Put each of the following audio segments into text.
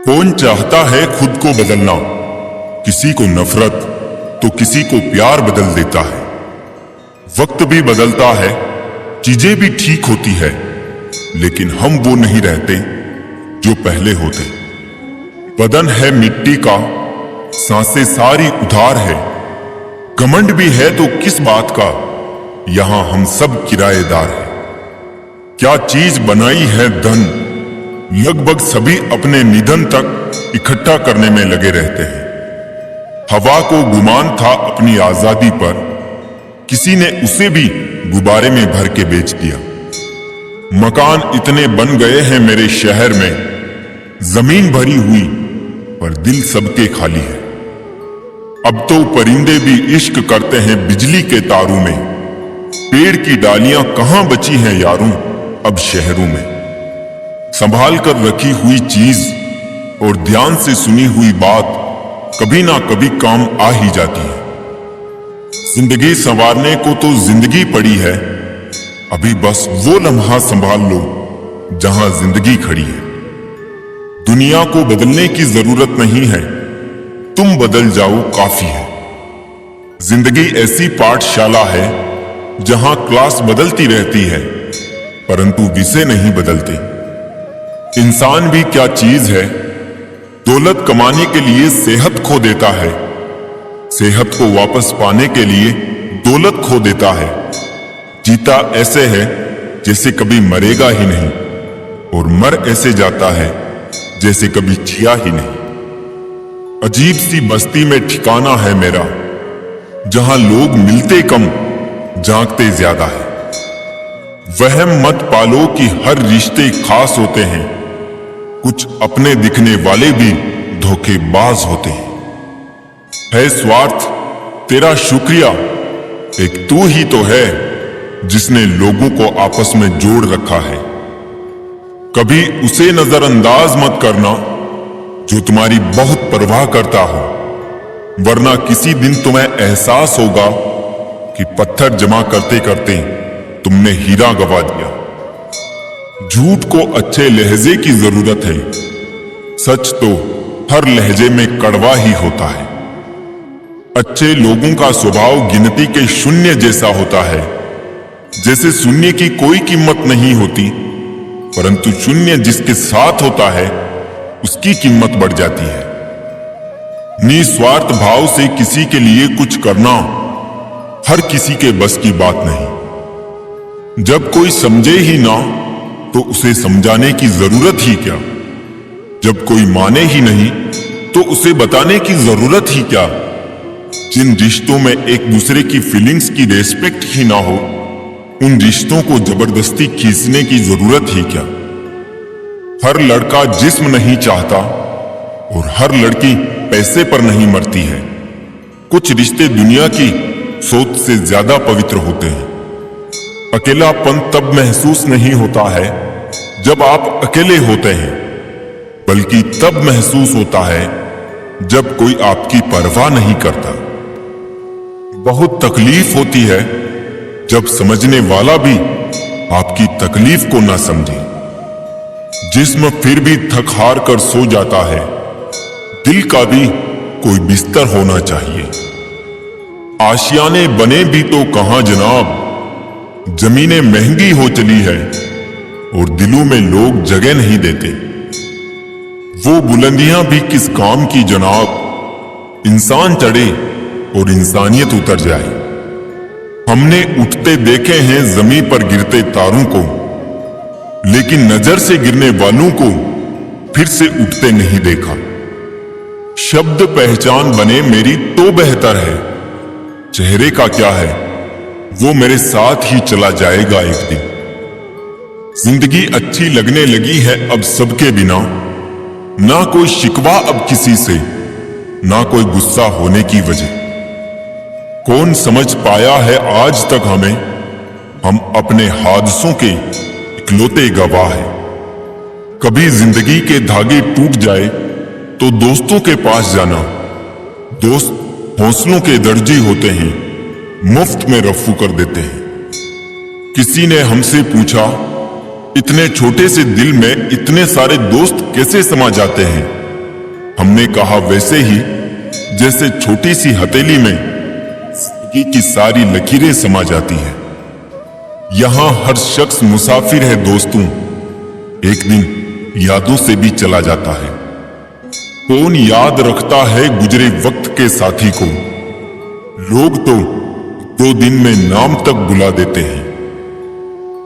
कौन चाहता है खुद को बदलना? किसी को नफरत तो किसी को प्यार बदल देता है। वक्त भी बदलता है, चीजें भी ठीक होती है, लेकिन हम वो नहीं रहते जो पहले होते। बदन है मिट्टी का, सांसें सारी उधार है। घमंड भी है तो किस बात का, यहां हम सब किराएदार हैं। क्या चीज बनाई है धन, लगभग सभी अपने निधन तक इकट्ठा करने में लगे रहते हैं। हवा को गुमान था अपनी आजादी पर, किसी ने उसे भी गुब्बारे में भर के बेच दिया। मकान इतने बन गए हैं मेरे शहर में, जमीन भरी हुई पर दिल सबके खाली है। अब तो परिंदे भी इश्क करते हैं बिजली के तारों में। पेड़ की डालियां कहां बची हैं यारों अब शहरों में। संभाल कर रखी हुई चीज और ध्यान से सुनी हुई बात कभी ना कभी काम आ ही जाती है। जिंदगी संवारने को तो जिंदगी पड़ी है, अभी बस वो लम्हा संभाल लो जहां जिंदगी खड़ी है। दुनिया को बदलने की जरूरत नहीं है, तुम बदल जाओ काफी है। जिंदगी ऐसी पाठशाला है जहां क्लास बदलती रहती है, परंतु विषय नहीं बदलते। इंसान भी क्या चीज है, दौलत कमाने के लिए सेहत खो देता है, सेहत को वापस पाने के लिए दौलत खो देता है। जीता ऐसे है जैसे कभी मरेगा ही नहीं, और मर ऐसे जाता है जैसे कभी जिया ही नहीं। अजीब सी बस्ती में ठिकाना है मेरा, जहां लोग मिलते कम जागते ज्यादा है। वहम मत पालो कि हर रिश्ते खास होते हैं, कुछ अपने दिखने वाले भी धोखेबाज होते हैं। है स्वार्थ तेरा शुक्रिया, एक तू ही तो है जिसने लोगों को आपस में जोड़ रखा है। कभी उसे नजरअंदाज मत करना जो तुम्हारी बहुत परवाह करता हो, वरना किसी दिन तुम्हें एहसास होगा कि पत्थर जमा करते करते तुमने हीरा गवा दिया। झूठ को अच्छे लहजे की जरूरत है, सच तो हर लहजे में कड़वा ही होता है। अच्छे लोगों का स्वभाव गिनती के शून्य जैसा होता है, जैसे शून्य की कोई कीमत नहीं होती, परंतु शून्य जिसके साथ होता है उसकी कीमत बढ़ जाती है। निस्वार्थ भाव से किसी के लिए कुछ करना हर किसी के बस की बात नहीं। जब कोई समझे ही ना तो उसे समझाने की जरूरत ही क्या। जब कोई माने ही नहीं तो उसे बताने की जरूरत ही क्या। जिन रिश्तों में एक दूसरे की फीलिंग्स की रेस्पेक्ट ही ना हो, उन रिश्तों को जबरदस्ती खींचने की जरूरत ही क्या। हर लड़का जिस्म नहीं चाहता और हर लड़की पैसे पर नहीं मरती है। कुछ रिश्ते दुनिया की सोच से ज्यादा पवित्र होते हैं। अकेलापन तब महसूस नहीं होता है जब आप अकेले होते हैं, बल्कि तब महसूस होता है जब कोई आपकी परवाह नहीं करता। बहुत तकलीफ होती है जब समझने वाला भी आपकी तकलीफ को ना समझे। जिस्म फिर भी थक हार कर सो जाता है, दिल का भी कोई बिस्तर होना चाहिए। आशियाने बने भी तो कहां जनाब, जमीनें महंगी हो चली है और दिलों में लोग जगह नहीं देते। वो बुलंदियां भी किस काम की जनाब, इंसान चढ़े और इंसानियत उतर जाए। हमने उठते देखे हैं जमीन पर गिरते तारों को, लेकिन नजर से गिरने वालों को फिर से उठते नहीं देखा। शब्द पहचान बने मेरी तो बेहतर है, चेहरे का क्या है वो मेरे साथ ही चला जाएगा एक दिन। जिंदगी अच्छी लगने लगी है अब सबके बिना, ना कोई शिकवा अब किसी से, ना कोई गुस्सा होने की वजह। कौन समझ पाया है आज तक हमें, हम अपने हादसों के इकलौते गवाह हैं। कभी जिंदगी के धागे टूट जाए तो दोस्तों के पास जाना। दोस्त हौसलों के दर्जी होते हैं, मुफ्त में रफ्फू कर देते हैं। किसी ने हमसे पूछा, इतने छोटे से दिल में इतने सारे दोस्त कैसे समा जाते हैं? हमने कहा वैसे ही जैसे छोटी सी हथेली में जिंदगी की सारी लकीरें समा जाती है। यहां हर शख्स मुसाफिर है दोस्तों, एक दिन यादों से भी चला जाता है। कौन याद रखता है गुजरे वक्त के साथी को? लोग तो 2 दिन में नाम तक बुला देते हैं।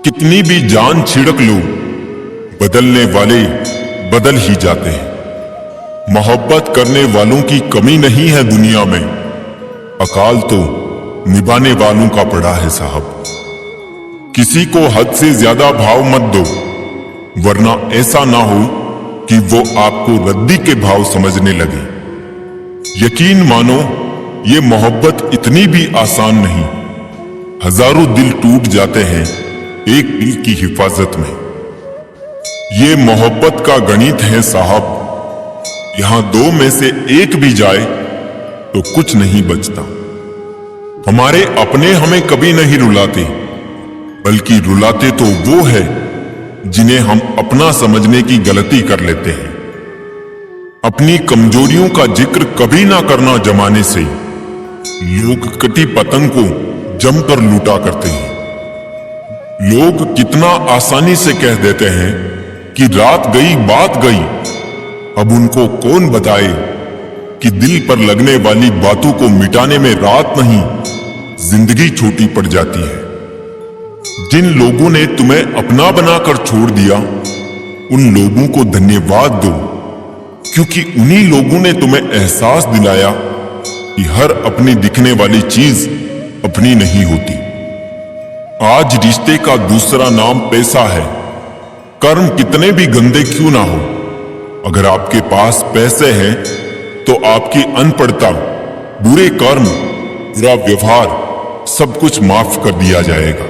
कितनी भी जान छिड़क लो, बदलने वाले बदल ही जाते हैं। मोहब्बत करने वालों की कमी नहीं है दुनिया में, अकाल तो निभाने वालों का पड़ा है साहब। किसी को हद से ज्यादा भाव मत दो, वरना ऐसा ना हो कि वो आपको रद्दी के भाव समझने लगे। यकीन मानो ये मोहब्बत इतनी भी आसान नहीं। हजारों दिल टूट जाते हैं एक दिल की हिफाजत में। ये मोहब्बत का गणित है साहब, यहां 2 में से एक भी जाए तो कुछ नहीं बचता। हमारे अपने हमें कभी नहीं रुलाते, बल्कि रुलाते तो वो है जिन्हें हम अपना समझने की गलती कर लेते हैं। अपनी कमजोरियों का जिक्र कभी ना करना जमाने से, लोग कटी पतंग को जमकर लूटा करते हैं। लोग कितना आसानी से कह देते हैं कि रात गई बात गई। अब उनको कौन बताए कि दिल पर लगने वाली बातों को मिटाने में रात नहीं, जिंदगी छोटी पड़ जाती है। जिन लोगों ने तुम्हें अपना बनाकर छोड़ दिया, उन लोगों को धन्यवाद दो, क्योंकि उन्हीं लोगों ने तुम्हें एहसास दिलाया कि हर अपनी दिखने वाली चीज अपनी नहीं होती। आज रिश्ते का दूसरा नाम पैसा है। कर्म कितने भी गंदे क्यों ना हो, अगर आपके पास पैसे हैं तो आपकी अनपढ़ता, बुरे कर्म, बुरा व्यवहार सब कुछ माफ कर दिया जाएगा।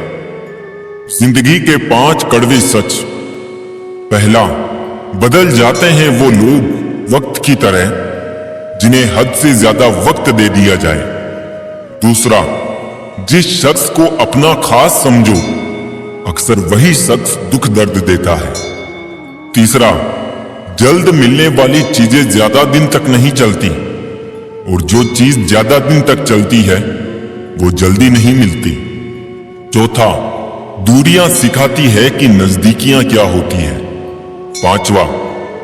जिंदगी के 5 कड़वे सच। पहला, बदल जाते हैं वो लोग वक्त की तरह जिन्हें हद से ज्यादा वक्त दे दिया जाए। दूसरा, जिस शख्स को अपना खास समझो, अक्सर वही शख्स दुख दर्द देता है। तीसरा, जल्द मिलने वाली चीजें ज्यादा दिन तक नहीं चलती, और जो चीज ज्यादा दिन तक चलती है वो जल्दी नहीं मिलती। चौथा, दूरियां सिखाती है कि नजदीकियां क्या होती है। पांचवा,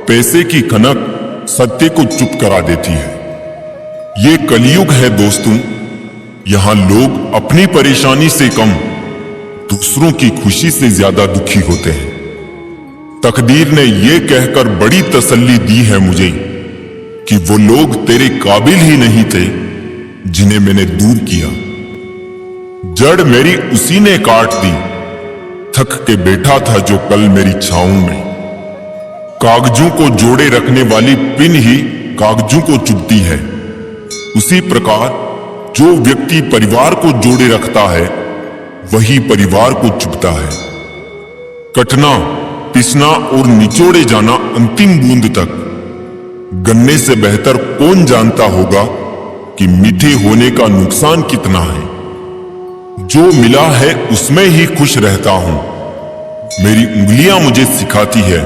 पैसे की खनक सत्य को चुप करा देती है। ये कलयुग है दोस्तों, यहां लोग अपनी परेशानी से कम, दूसरों की खुशी से ज्यादा दुखी होते हैं। तकदीर ने यह कहकर बड़ी तसल्ली दी है मुझे कि वो लोग तेरे काबिल ही नहीं थे जिन्हें मैंने दूर किया। जड़ मेरी उसी ने काट दी, थक के बैठा था जो कल मेरी छांव में। कागजों को जोड़े रखने वाली पिन ही कागजों को चुभती है। उसी प्रकार जो व्यक्ति परिवार को जोड़े रखता है, वही परिवार को चुभता है। कटना, पिसना और निचोड़े जाना अंतिम बूंद तक। गन्ने से बेहतर कौन जानता होगा कि मीठे होने का नुकसान कितना है। जो मिला है उसमें ही खुश रहता हूं। मेरी उंगलियां मुझे सिखाती है,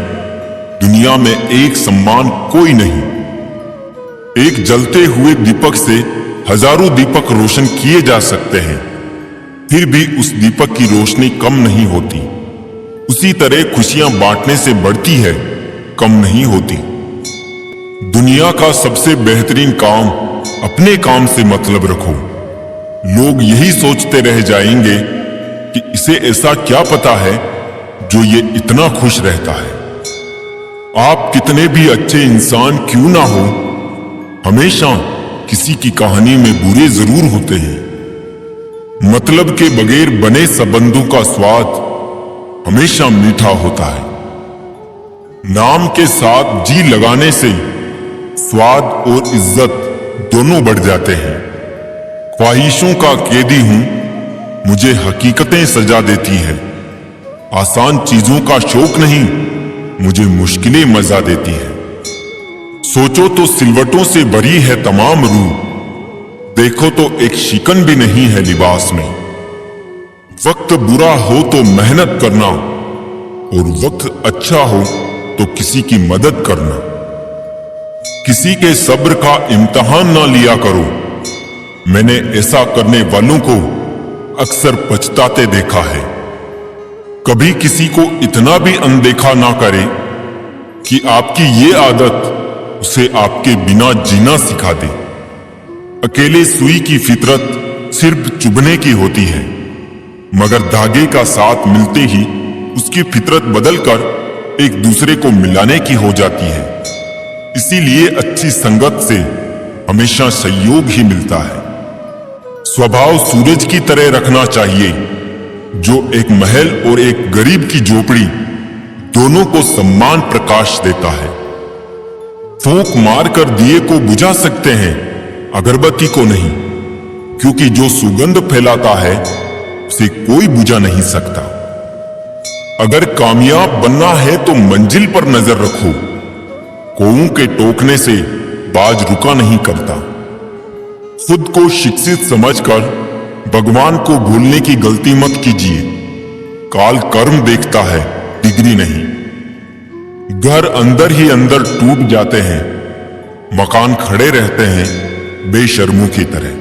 दुनिया में एक सम्मान कोई नहीं। एक जलते हुए दीपक से हजारों दीपक रोशन किए जा सकते हैं, फिर भी उस दीपक की रोशनी कम नहीं होती। उसी तरह खुशियां बांटने से बढ़ती है, कम नहीं होती। दुनिया का सबसे बेहतरीन काम अपने काम से मतलब रखो। लोग यही सोचते रह जाएंगे कि इसे ऐसा क्या पता है जो ये इतना खुश रहता है। आप कितने भी अच्छे इंसान क्यों ना हो, हमेशा किसी की कहानी में बुरे जरूर होते हैं। मतलब के बगैर बने संबंधों का स्वाद हमेशा मीठा होता है। नाम के साथ जी लगाने से स्वाद और इज्जत दोनों बढ़ जाते हैं। ख्वाहिशों का कैदी हूं, मुझे हकीकतें सजा देती है। आसान चीजों का शौक नहीं, मुझे मुश्किलें मजा देती है। सोचो तो सिलवटों से भरी है तमाम रूह, देखो तो एक शिकन भी नहीं है लिबास में। वक्त बुरा हो तो मेहनत करना, और वक्त अच्छा हो तो किसी की मदद करना। किसी के सब्र का इम्तिहान ना लिया करो। मैंने ऐसा करने वालों को अक्सर पछताते देखा है। कभी किसी को इतना भी अनदेखा ना करें कि आपकी ये आदत उसे आपके बिना जीना सिखा दे। अकेले सुई की फितरत सिर्फ चुभने की होती है, मगर धागे का साथ मिलते ही उसकी फितरत बदलकर एक दूसरे को मिलाने की हो जाती है। इसीलिए अच्छी संगत से हमेशा सहयोग ही मिलता है। स्वभाव सूरज की तरह रखना चाहिए, जो एक महल और एक गरीब की झोपड़ी दोनों को समान प्रकाश देता है। फूंक मारकर दिए को बुझा सकते हैं, अगरबत्ती को नहीं, क्योंकि जो सुगंध फैलाता है उसे कोई बुझा नहीं सकता। अगर कामयाब बनना है तो मंजिल पर नजर रखो। कौओं के टोकने से बाज रुका नहीं करता। खुद को शिक्षित समझकर भगवान को भूलने की गलती मत कीजिए। काल कर्म देखता है, डिग्री नहीं। घर अंदर ही अंदर टूट जाते हैं, मकान खड़े रहते हैं बेशर्मों की तरह।